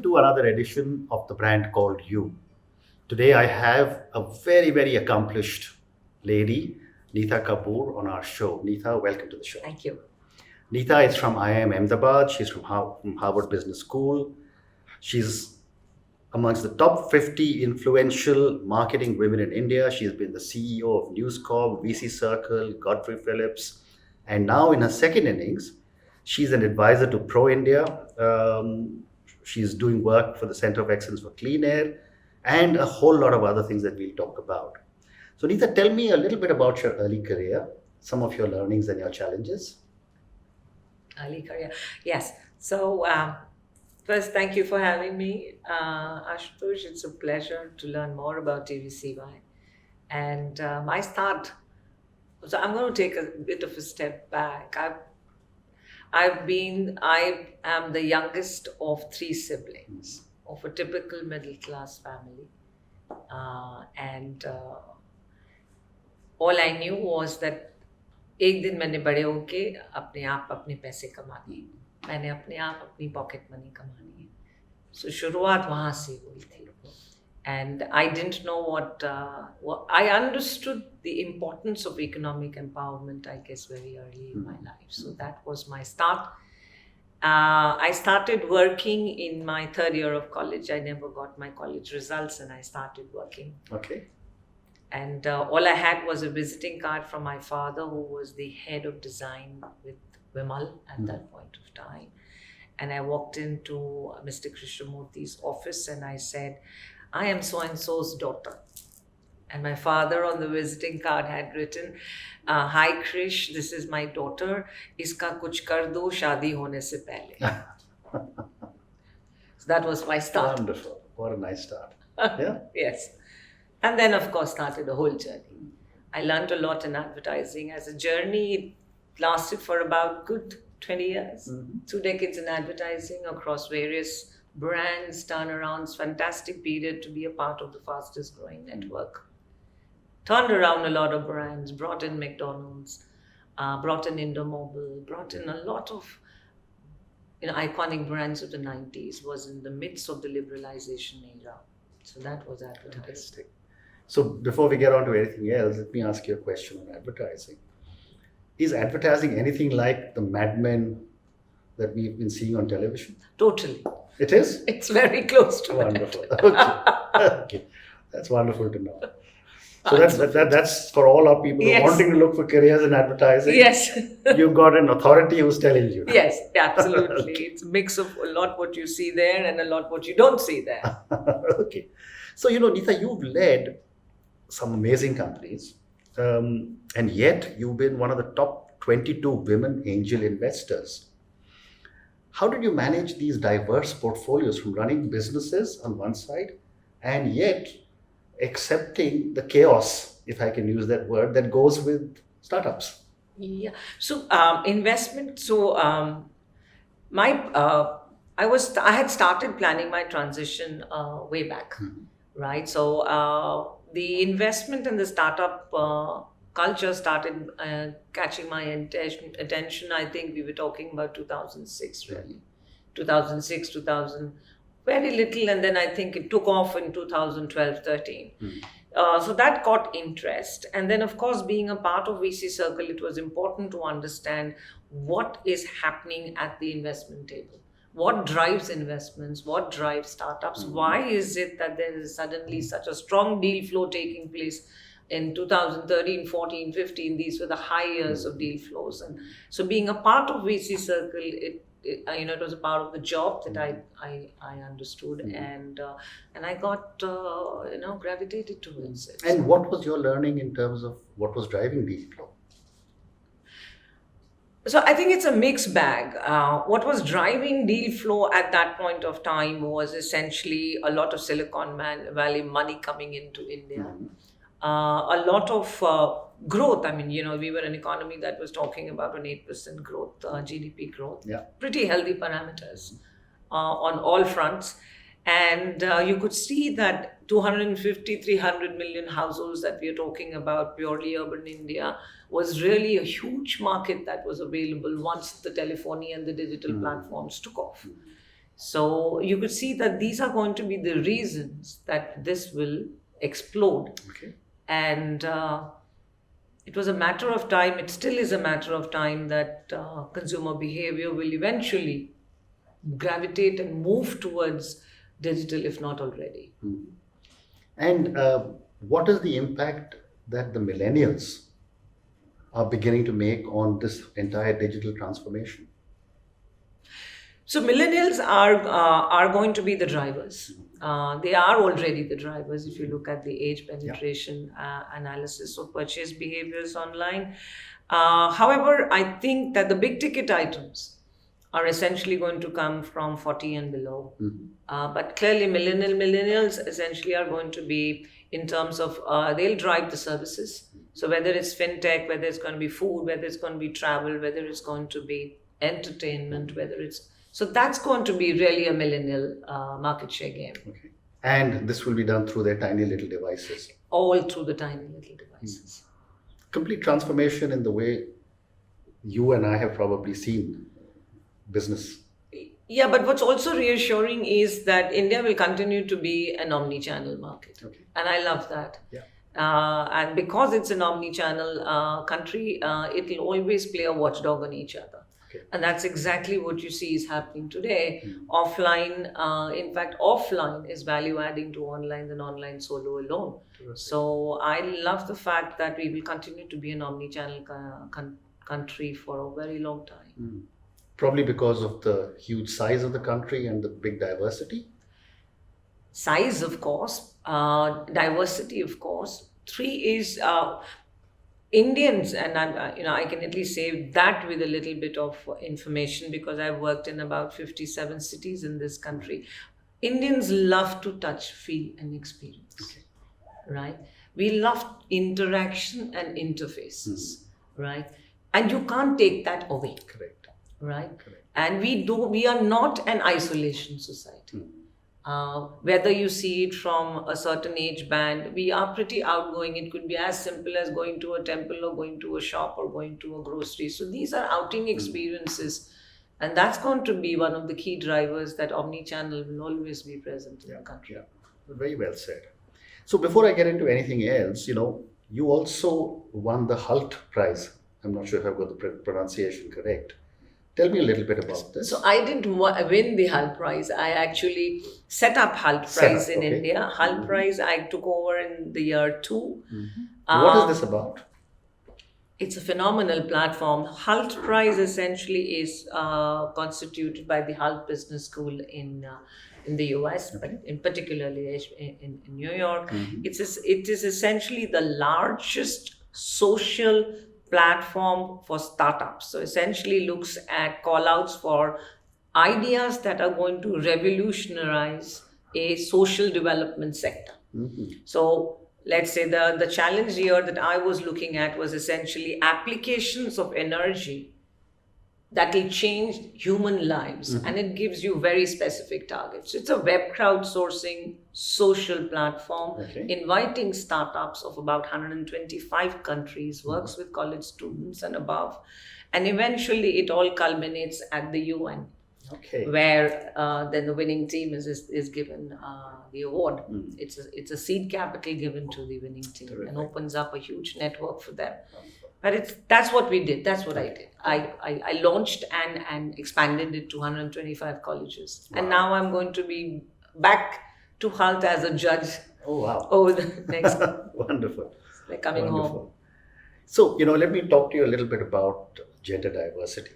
to another edition of the brand called You. Today I have a very, very accomplished lady, Nita Kapoor, on our show. Nita, welcome to the show. Thank you. Nita is from IIM Ahmedabad. She's from Harvard Business School. She's amongst the top 50 influential marketing women in India. She's been the CEO of News Corp, VC Circle, Godfrey Phillips, and now in her second innings, she's an advisor to Pro India. She's doing work for the Center of Excellence for Clean Air and a whole lot of other things that we'll talk about. So Nita, tell me a little bit about your early career, some of your learnings and your challenges. Early career. Yes. So first, thank you for having me, Ashutosh. It's a pleasure to learn more about TVCY. And my start, so I'm going to take a bit of a step back. I am the youngest of 3 siblings of a typical middle class family. And all I knew was that एक दिन मैंने बड़े होके अपने आप अपने पैसे कमाने हैं, मैंने अपने आप अपनी पॉकेट मनी कमानी है. सो शुरुआत वहाँ से हुई थी. And I didn't know what I understood the importance of economic empowerment, I guess, very early in my life. So that was my start. I started working in my 3rd year of college. I never got my college results and I started working. Okay. And all I had was a visiting card from my father, who was the head of design with Vimal at that point of time. And I walked into Mr. Krishnamurthy's office and I said, I am so-and-so's daughter. And my father on the visiting card had written, Hi Krish, this is my daughter. Iska kuch kar do, shadi hone se pehle. So that was my start. Wonderful. What a nice start. Yeah. Yes. And then, of course, started the whole journey. I learned a lot in advertising. As a journey, it lasted for about good 20 years. 2 decades in advertising across various brands, turnarounds, fantastic period to be a part of the fastest growing network. Turned around a lot of brands, brought in McDonald's, brought in Indomobile, brought in a lot of iconic brands of the 90s, was in the midst of the liberalization era. So that was advertising. Fantastic. So before we get on to anything else, let me ask you a question on advertising. Is advertising anything like the Mad Men that we've been seeing on television? Totally. It is? It's very close to Wonderful. Okay. That's wonderful to know. So that's for all our people who are wanting to look for careers in advertising. Yes. You've got an authority who's telling you. Yes, absolutely. Okay. It's a mix of a lot what you see there and a lot what you don't see there. Okay. So, Nita, you've led some amazing companies, and yet you've been one of the top 22 women angel investors. How did you manage these diverse portfolios from running businesses on one side and yet accepting the chaos, if I can use that word, that goes with startups? Yeah. So investment. So I had started planning my transition way back, right? So the investment and the startup culture started catching my attention. I think we were talking about 2006, really. 2006, 2000, very little. And then I think it took off in 2012, 13. So that caught interest. And then, of course, being a part of VC Circle, it was important to understand what is happening at the investment table. What drives investments? What drives startups? Why is it that there is suddenly such a strong deal flow taking place in 2013, 14, 15? These were the high years of deal flows. And so being a part of VC Circle, it was a part of the job that I understood, and I got gravitated towards it. And what was your learning in terms of what was driving deal flow? So I think it's a mixed bag. What was driving deal flow at that point of time was essentially a lot of Silicon Valley money coming into India. A lot of growth. I mean, we were an economy that was talking about an 8% growth, GDP growth. Yeah. Pretty healthy parameters on all fronts. And you could see that 250, 300 million households that we are talking about, purely urban India, was really a huge market that was available once the telephony and the digital platforms took off. So you could see that these are going to be the reasons that this will explode. Okay. And it was a matter of time, it still is a matter of time that consumer behavior will eventually gravitate and move towards digital, if not already. And what is the impact that the millennials are beginning to make on this entire digital transformation? So millennials are going to be the drivers. They are already the drivers if you look at the age penetration analysis of purchase behaviors online. However, I think that the big ticket items are essentially going to come from 40 and below. But clearly millennials essentially are going to be in terms of they'll drive the services. So whether it's fintech, whether it's going to be food, whether it's going to be travel, whether it's going to be entertainment, whether it's... So that's going to be really a millennial market share game. Okay. And this will be done through their tiny little devices. All through the tiny little devices. Complete transformation in the way you and I have probably seen business. Yeah, but what's also reassuring is that India will continue to be an omni-channel market. Okay. And I love that. Yeah. And because it's an omni-channel country, it will always play a watchdog on each other. Okay. And that's exactly what you see is happening today. Offline, in fact, offline is value adding to online than online solo alone. Terrific. So I love the fact that we will continue to be an omni-channel country for a very long time. Probably because of the huge size of the country and the big diversity. Size, of course, diversity, of course. Three is Indians, and I can at least say that with a little bit of information because I've worked in about 57 cities in this country. Indians love to touch, feel, and experience. Okay. Right? We love interaction and interfaces, right? And you can't take that away. Correct. Right? Correct. And we are not an isolation society. Whether you see it from a certain age band, we are pretty outgoing. It could be as simple as going to a temple or going to a shop or going to a grocery. So these are outing experiences. And that's going to be one of the key drivers that omni-channel will always be present in the country. Yeah, very well said. So before I get into anything else, you also won the HALT prize. I'm not sure if I've got the pronunciation correct. Tell me a little bit about this. So I didn't win the HALT prize. I actually set up HALT prize in India. HALT prize I took over in the year 2. What is this about? It's a phenomenal platform. HALT prize essentially is constituted by the HALT Business School in the US, but in particularly in New York. It is essentially the largest social platform for startups. So essentially looks at call outs for ideas that are going to revolutionize a social development sector. So let's say the challenge here that I was looking at was essentially applications of energy that will change human lives, and it gives you very specific targets. It's a web crowdsourcing social platform inviting startups of about 125 countries, works with college students and above, and eventually it all culminates at the UN, where then the winning team is given the award. It's a seed capital given to the winning team and opens up a huge network for them. But that's what we did. That's what I did. I launched and expanded it to 125 colleges. And now I'm going to be back to HALT as a judge. Oh, wow. Over the next... Wonderful. Like coming home. So, let me talk to you a little bit about gender diversity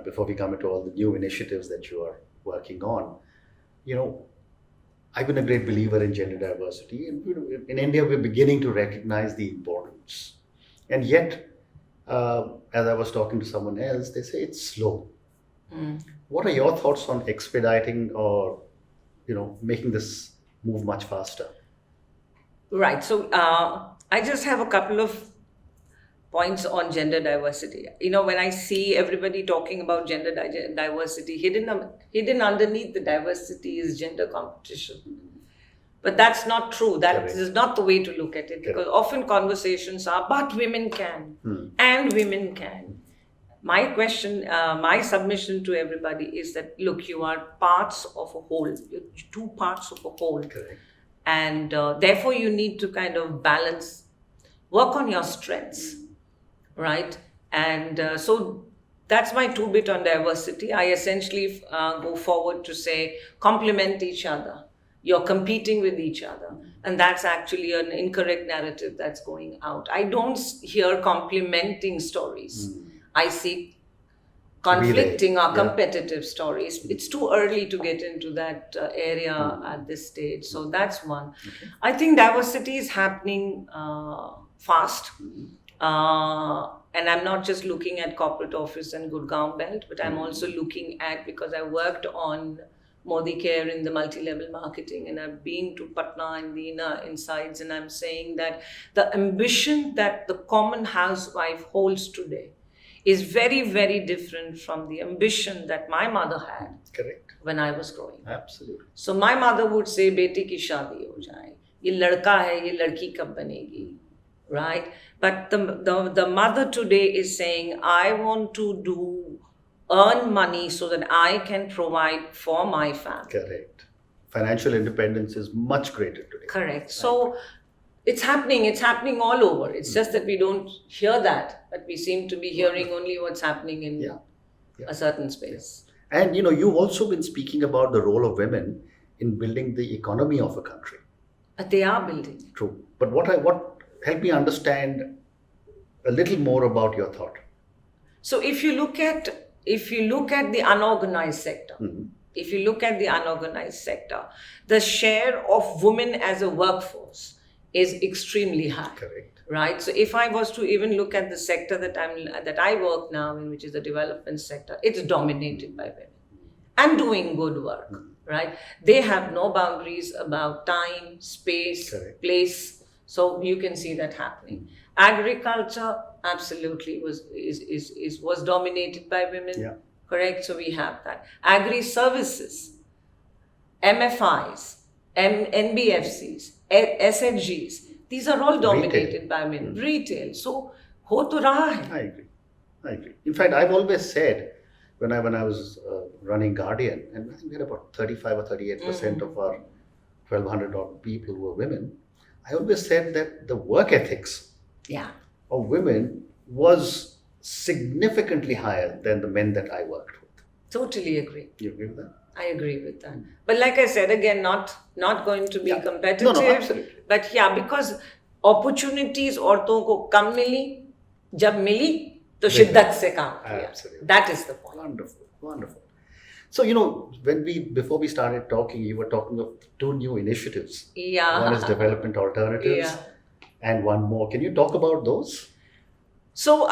before we come into all the new initiatives that you are working on. I've been a great believer in gender diversity. And in India, we're beginning to recognize the importance. And yet, as I was talking to someone else, they say it's slow. What are your thoughts on expediting or, making this move much faster? Right. So I just have a couple of points on gender diversity. When I see everybody talking about gender diversity, hidden underneath the diversity is gender competition. But that's not true. That is not the way to look at it, because often conversations are, but women can, and women can. My question, my submission to everybody is that, look, you are parts of a whole. You're two parts of a whole. Correct. And therefore, you need to kind of balance, work on your strengths, right? And so that's my two bit on diversity. I essentially go forward to say complement each other. You're competing with each other. And that's actually an incorrect narrative that's going out. I don't hear complementing stories. I see conflicting or competitive stories. It's too early to get into that area at this stage. So that's one. Okay. I think diversity is happening fast. And I'm not just looking at corporate office and Gurgaon belt, but I'm also looking at, because I worked on Modi Care in the multi-level marketing, and I've been to Patna and the inner insides, and I'm saying that the ambition that the common housewife holds today is very, very different from the ambition that my mother had. Correct. When I was growing up. Absolutely. So my mother would say, "Beti ki shaadi ho jaye. Ye ladka hai, ye ladki kab banegi." Right? But the mother today is saying, "I want to earn money so that I can provide for my family." Correct. Financial independence is much greater today. Correct. So it's happening all over. It's just that we don't hear that, but we seem to be hearing only what's happening in a certain space. And you've also been speaking about the role of women in building the economy of a country. But they are building. True. But what help me understand a little more about your thought. So if you look at the unorganized sector, the share of women as a workforce is extremely high. Correct. Right? So if I was to even look at the sector that I work now in, which is the development sector, it's dominated by women and doing good work. Right? They have no boundaries about time, space, place. So you can see that happening. Agriculture absolutely was dominated by women. Yeah. Correct? So we have that. Agri services, MFIs, NBFCs, SHGs, these are all dominated by women. Retail. So, ho to raha hai. I agree. In fact, I've always said, when I was running Guardian, and I think we had about 35 or 38% of our 1,200 odd people were women, I always said that the work ethics of women was significantly higher than the men that I worked with. Totally agree. You agree with that? I agree with that. But like I said, again, not going to be competitive. No, absolutely. But because opportunities औरतों को कम मिली, जब मिली तो शिद्दत से काम किया. Absolutely. That is the point. Wonderful. So, before we started talking, you were talking of two new initiatives. Yeah. One is development alternatives and one more. Can you talk about those? So,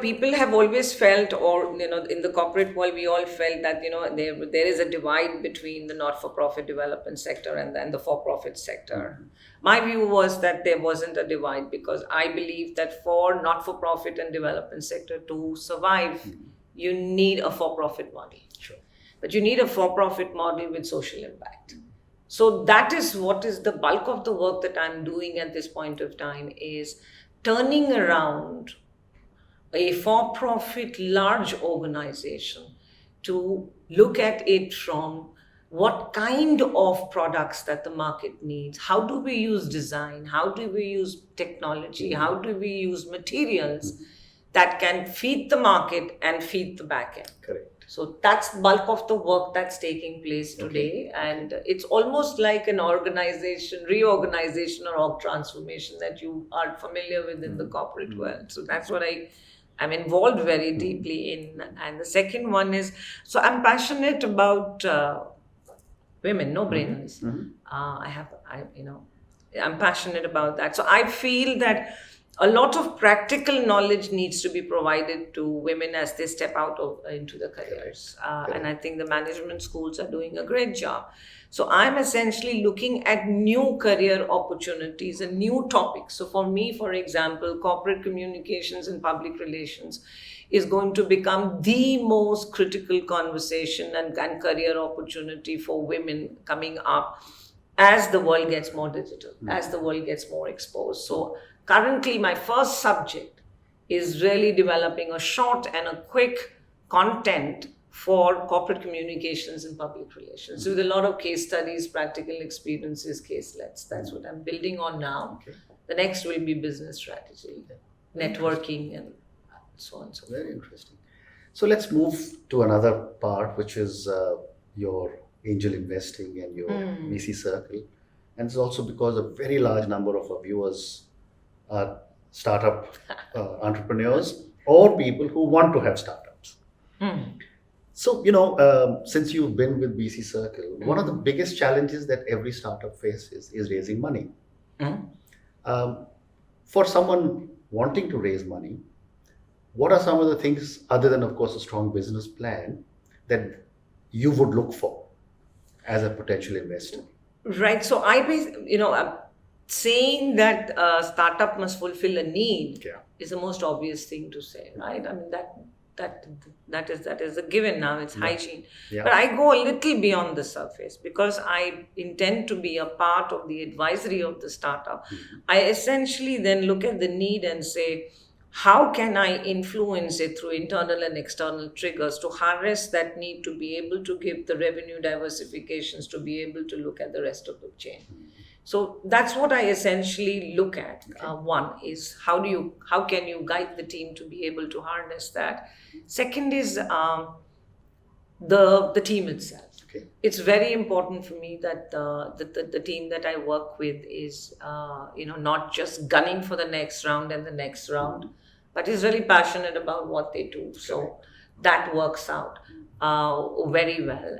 people have always felt, or, in the corporate world, we all felt that, there is a divide between the not-for-profit development sector and the for-profit sector. My view was that there wasn't a divide, because I believe that for not-for-profit and development sector to survive, you need a for-profit model. Sure. But you need a for-profit model with social impact. So that is what is the bulk of the work that I'm doing at this point of time, is turning around a for-profit large organization to look at it from what kind of products that the market needs, how do we use design, how do we use technology, how do we use materials that can feed the market and feed the back end. Correct. So that's the bulk of the work that's taking place today. And it's almost like an reorganization or org transformation that you are familiar with in the corporate world. So that's what I'm involved very deeply in. And the second one is, so I'm passionate about women, no-brainers. I'm passionate about that. So I feel that a lot of practical knowledge needs to be provided to women as they step out into the careers. And I think the management schools are doing a great job. So I'm essentially looking at new career opportunities and new topics. So for me, for example, corporate communications and public relations is going to become the most critical conversation and career opportunity for women coming up as the world gets more digital, as the world gets more exposed. So currently, my first subject is really developing a short and a quick content for corporate communications and public relations. So with a lot of case studies, practical experiences, caselets. That's what I'm building on now. Okay. The next will be business strategy, networking, and so on and so forth. Very interesting. So let's move to another part, which is your angel investing and your VC circle. And it's also because a very large number of our viewers are startup entrepreneurs or people who want to have startups. So, since you've been with VC Circle, one of the biggest challenges that every startup faces is raising money. For someone wanting to raise money, what are some of the things, other than, of course, a strong business plan, that you would look for as a potential investor? Right. So I'm saying that a startup must fulfill a need is the most obvious thing to say, right? I mean, that is a given now. It's hygiene. Yeah. But I go a little beyond the surface because I intend to be a part of the advisory of the startup. I essentially then look at the need and say, how can I influence it through internal and external triggers to harness that need to be able to give the revenue diversifications, to be able to look at the rest of the chain? So that's what I essentially look at. One is how can you guide the team to be able to harness that? Second is the team itself. Okay. It's very important for me that the team that I work with is not just gunning for the next round and the next round, but is really passionate about what they do. So that works out very well.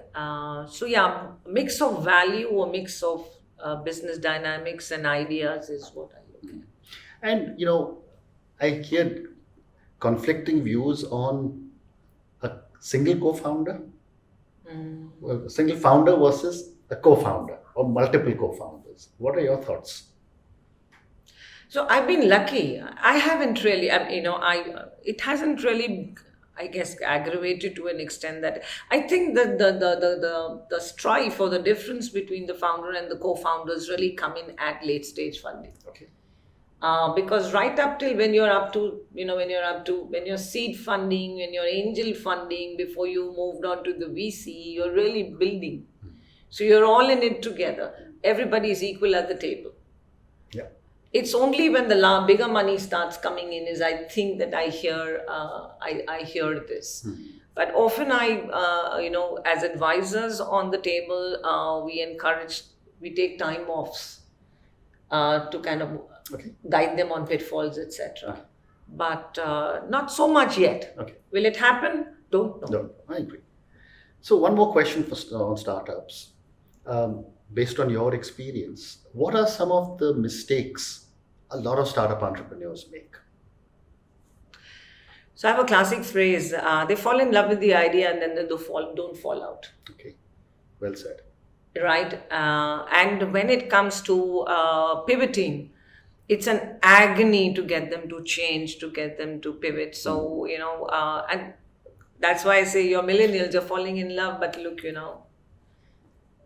Mix of value or mix of business dynamics and ideas is what I look at. And I hear conflicting views on a single co-founder. Well, a single founder versus a co-founder or multiple co-founders. What are your thoughts? So I've been lucky. I haven't really, it hasn't really, I guess, aggravated to an extent that I think that the strife or the difference between the founder and the co-founders really come in at late stage funding. Okay. Because right up till when you're seed funding, when you're angel funding, before you moved on to the VC, you're really building. So you're all in it together. Everybody is equal at the table. Yeah. It's only when the bigger money starts coming in is I think that I hear this. But often as advisors on the table, we take time offs to kind of guide them on pitfalls, etc. But not so much yet. Okay. Will it happen? Don't know. No, I agree. So one more question on startups. Based on your experience, what are some of the mistakes a lot of startup entrepreneurs make? So I have a classic phrase, they fall in love with the idea and then they don't fall out. Okay, well said. Right? And when it comes to pivoting, it's an agony to get them to change, to get them to pivot. So, and that's why I say you're millennials, you're falling in love, but look,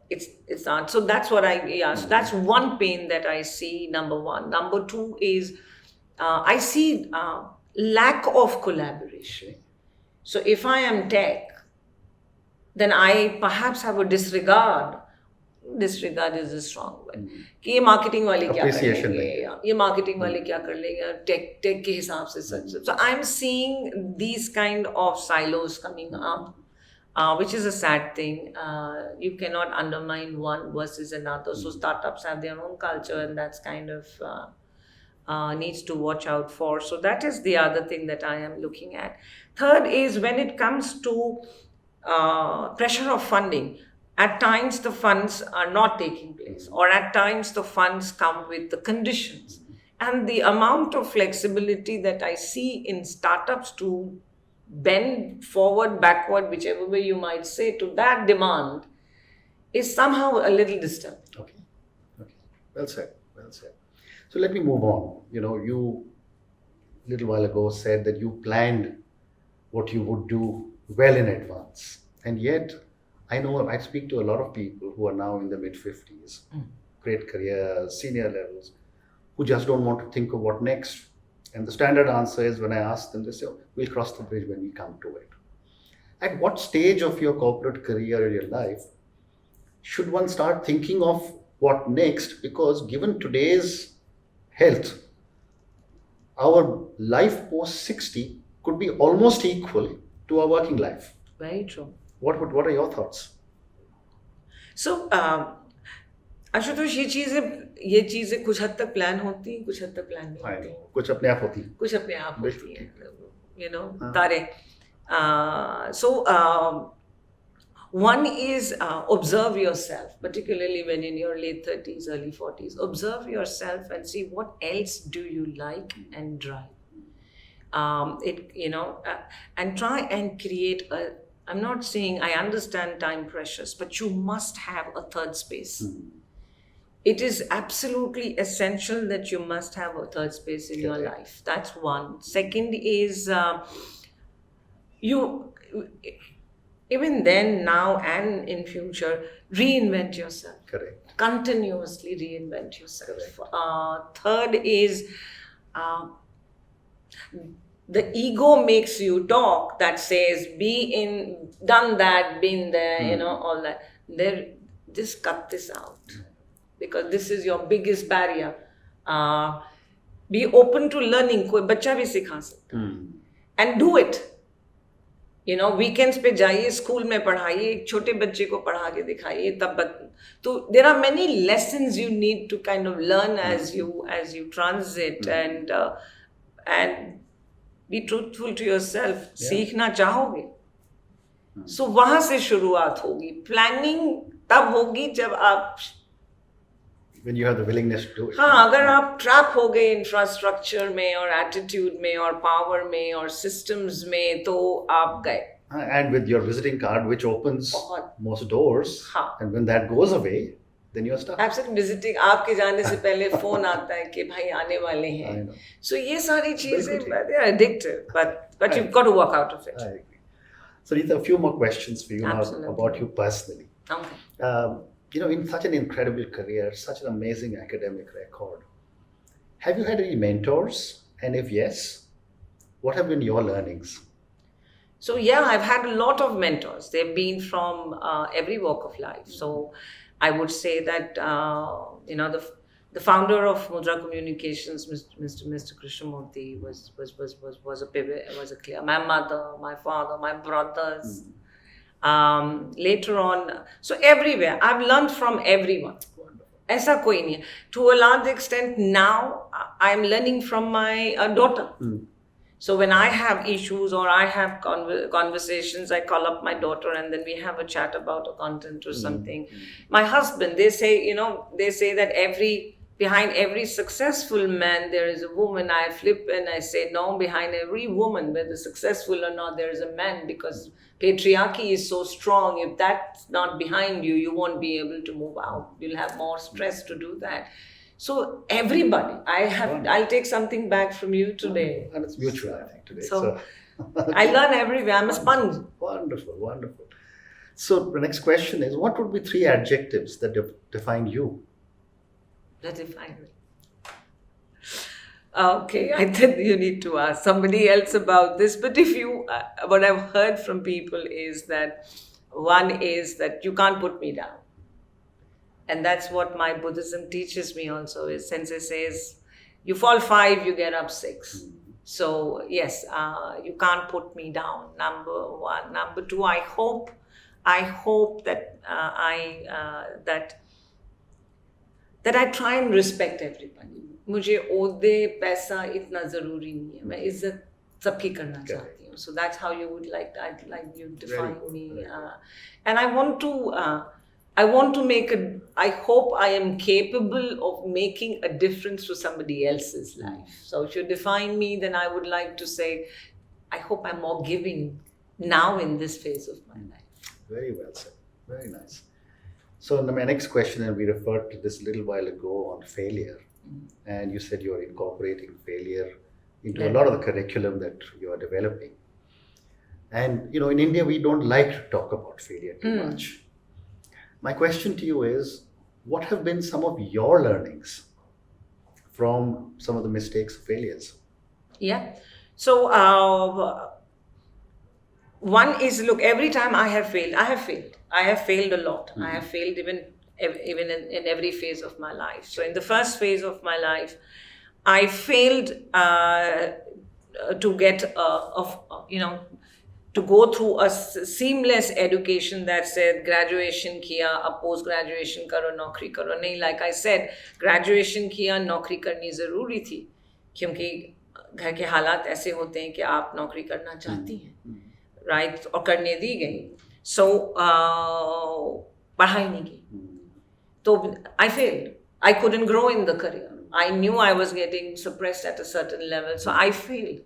it's not. So that's what so that's one pain that I see, number one. Number two is I see lack of collaboration. So if I am tech, then I perhaps have a disregard is a strong word. कि ये marketing वाले क्या कर लेंगे, ये marketing वाले क्या कर लेंगे, tech के हिसाब से सच. So I'm seeing these kind of silos coming up, which is a sad thing. You cannot undermine one versus another. So startups have their own culture, and that's kind of needs to watch out for. So that is the other thing that I am looking at. Third is when it comes to pressure of funding. At times the funds are not taking place, or at times the funds come with the conditions. And the amount of flexibility that I see in startups to bend forward, backward, whichever way you might say, to that demand is somehow a little disturbing. Okay. Well said. So let me move on. You a little while ago said that you planned what you would do well in advance. And yet, I know I speak to a lot of people who are now in the mid-50s, great careers, senior levels, who just don't want to think of what next. And the standard answer is, when I ask them, they say, "Oh, we'll cross the bridge when we come to it." At what stage of your corporate career or your life should one start thinking of what next? Because given today's health, our life post 60 could be almost equal to our working life. Very true. What are your thoughts? So, Ashutosh, ये चीज़ें कुछ हद तक plan होती हैं, कुछ हद तक प्लान नहीं होती हैं, कुछ अपने आप होती हैं। कुछ अपने आप होती हैं, हाँ। तारे. So, one is observe yourself, particularly when in your late 30s, early 40s. Observe yourself and see what else do you like and drive. And try and create a. I'm not saying I understand time pressures, but you must have a third space. It is absolutely essential that you must have a third space in your life. That's one. Second is you, even then, now and in future, reinvent yourself. Correct. Continuously reinvent yourself. Third is the ego makes you talk that says, done that, been there, all that. Just cut this out. Because this is your biggest barrier. Be open to learning. कोई बच्चा भी सिखा सकता है. And do it. Weekends पे जाइए, school में पढ़ाइए, एक छोटे बच्चे को पढ़ा के दिखाइए, तब तो there are many lessons you need to kind of learn as you transit and be truthful to yourself. सीखना चाहोगे, so वहाँ से शुरुआत होगी. Planning तब होगी जब आप, when you have the willingness to do it. हाँ, अगर आप ट्रैप हो गए इंफ्रास्ट्रक्चर में और एटीट्यूड में और पावर में और सिस्टम्स में, तो आप गए. And with your visiting card, which opens most doors, and when that goes away, then you're stuck. Absolutely. Visiting, आपके जाने से पहले फोन आता है कि भाई आने वाले हैं. So ये सारी चीजें, they are addictive, but you've got to work out of it. I agree. So Nita, a few more questions for you now about you personally. Okay. In such an incredible career, such an amazing academic record, have you had any mentors? And if yes, what have been your learnings? So yeah, I've had a lot of mentors. They've been from every walk of life. So I would say that the founder of Mudra Communications, Mr. Krishnamurthy, was a pivot. Was a clear. My mother, my father, my brothers. Later on, so everywhere I've learned from everyone. ऐसा कोई नहीं है. To a large extent now, I'm learning from my daughter. So when I have issues or I have conversations, I call up my daughter and then we have a chat about a content or something. My husband, they say that behind every successful man there is a woman. I flip and I say, no, behind every woman, whether successful or not, there is a man, because patriarchy is so strong. If that's not behind you, you won't be able to move out. You'll have more stress to do that. So everybody, I'll take something back from you today. And it's mutual, I think, today. So I learn everywhere. I'm a sponge. Wonderful, wonderful. So the next question is, what would be 3 adjectives that define you? That define me. Okay, I think you need to ask somebody else about this. But if you, what I've heard from people is that one is that you can't put me down. And that's what my Buddhism teaches me also, is Sensei says, you fall 5, you get up 6. So yes, you can't put me down, number 1. Number 2, I hope that that I try and respect everybody. मुझे ओहदे पैसा इतना ज़रूरी नहीं है. मैं इज्जत सबकी करना चाहती हूँ. So that's how you would like. I'd like you to define me. And I want to make I hope I am capable of making a difference to somebody else's life. So if you define me, then I would like to say, I hope I'm more giving now in this phase of my life. Very well said. Very nice. So my next question, and we referred to this a little while ago on failure, and you said you're incorporating failure into a lot of the curriculum that you are developing. And in India, we don't like to talk about failure too much. My question to you is, what have been some of your learnings from some of the mistakes, failures? Yeah. So one is, look, every time I have failed, I have failed a lot. I have failed even in every phase of my life. So in the first phase of my life, I failed to get to go through a seamless education that said graduation kiya, ab post graduation karo, naukri karo. Nahi, like I said, graduation किया, नौकरी करनी ज़रूरी थी, क्योंकि घर के हालात ऐसे होते हैं कि आप नौकरी करना चाहती हैं, राइट, और करने दी गई. सो पढ़ाई नहीं की, तो I failed. I couldn't grow in the career. I knew I was getting suppressed at a certain level, so I failed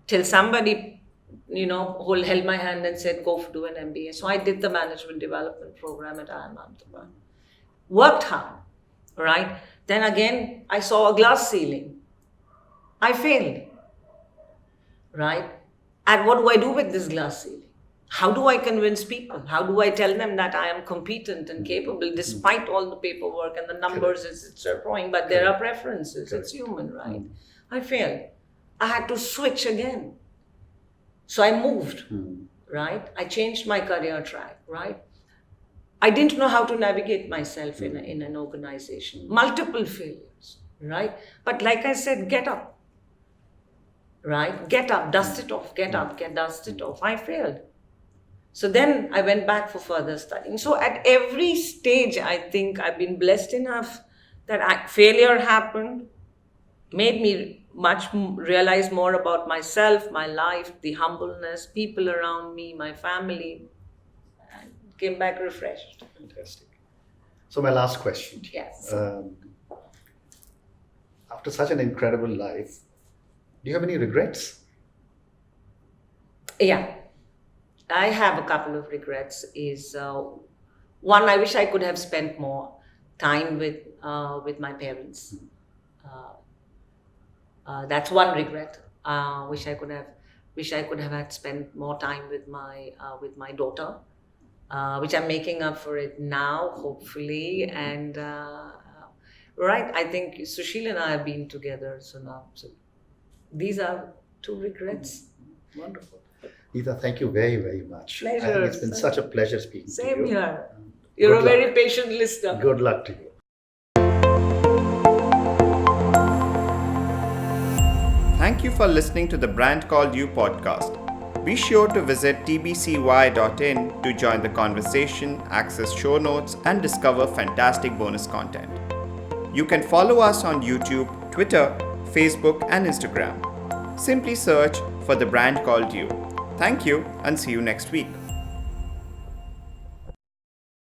till somebody, who held my hand and said, go do an MBA. So I did the management development program at IIM Ahmedabad. Worked hard, right? Then again, I saw a glass ceiling. I failed, right? And what do I do with this glass ceiling? How do I convince people? How do I tell them that I am competent and capable despite all the paperwork and the numbers it's drawing? But there are preferences. It's human, right? I failed. I had to switch again. So I moved, right? I changed my career track, right? I didn't know how to navigate myself in an organization. Multiple failures, right? But like I said, get up, right? Get up, dust it off, get up, dust it off. I failed. So then I went back for further studying. So at every stage, I think I've been blessed enough that failure happened, made me realize more about myself, my life, the humbleness, people around me, my family, and came back refreshed. Fantastic. So my last question to you. Yes. After such an incredible life, do you have any regrets? Yeah. I have a couple of regrets. One, I wish I could have spent more time with my parents. That's one regret. Wish I could have had spent more time with my daughter, which I'm making up for it now, hopefully. And right, I think Sushil and I have been together so now. So these are two regrets. Wonderful. Nita, thank you very, very much. Pleasure. I think it's been such a pleasure speaking to you. Same here. You're a very patient listener. Good luck to you. Thank you for listening to the Brand Called You podcast. Be sure to visit tbcy.in to join the conversation, access show notes, and discover fantastic bonus content. You can follow us on YouTube, Twitter, Facebook, and Instagram. Simply search for the Brand Called You. Thank you and see you next week.